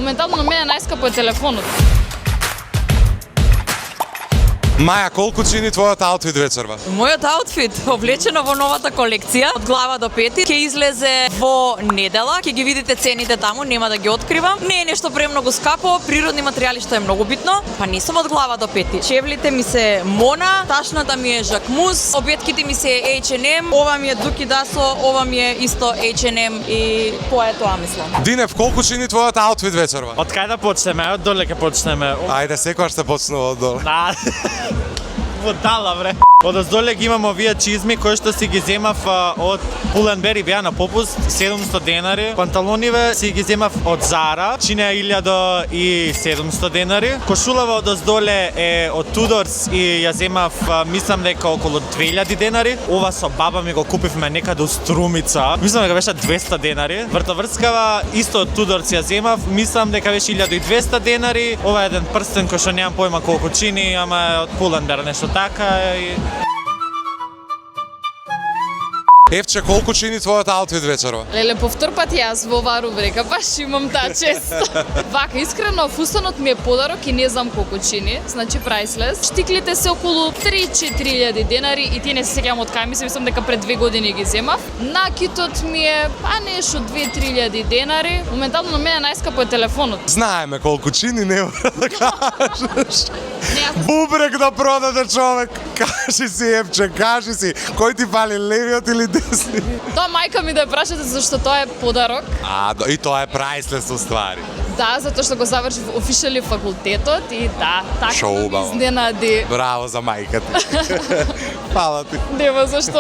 Моментално на мене најскапо е телефонот. Маја, колку чини твојот аутфит вечерва? Мојот аутфит, облечено во новата колекција, од глава до пети, ќе излезе во недела, ќе ги видите цените таму, нема да ги откривам. Не е нешто премногу скапо, природни материјали што е многу битно, па не сум од глава до пети. Чевлите ми се Мона, ташната ми е Жакмус, обетките ми се H&M, ова ми е Дуки Дасо, ова ми е исто H&M и тоа е тоа мислам. Динев, колку чини твојот аутфит вечерва? Од кај да почнеме? Од доле ќе почнеме. Ајде, секојаш се почнува од долу. Да. Водала, бре. Од оздоле ги имам овие чизми кои што си ги земав од Pull&Bear, беа на попуст 700 денари. Панталониве си ги земав од Zara, чинеа 1700 денари. Кошулава од оздоле е од Tudors и ја земав мислам дека околу 2000 денари. Ова со баба ми го купивме некаде у Струмица. Мислам дека беше 200 денари. Вртоврскава исто од Tudors ја земав, мислам дека беше 1200 денари. Ова е еден прстен кој што немам појма колку чини, ама е од Pull&Bear нешто така и Евче, колку чини твојот аутфит вечерва? Леле, по втор пат јас во оваа рубрика, баш имам таа чест. Вака, искрено, фустанот ми е подарок и не знам колку чини, значи priceless. Штиклите се околу 3-4 денари и ти не се сеќавам од кај ми се, мислам дека пред 2 години ги земав. Накитот ми е, нешто 2-3 денари. Моментално на мене најскапо е телефонот. Знаеме колку чини, не мора да кажеш. Не, јас Бубрек да продаде човек. Кажи си, Евче, кажи си. Кој ти фали, левиот или десни? тоа мајка ми да ја прашате зашто тоа е подарок. И тоа е priceless уствари. Да, затоа што го завршив офишали факултетот и да, така Шо ме убаво. изненади. Браво за мајка ти. Фала ти. Нема зашто.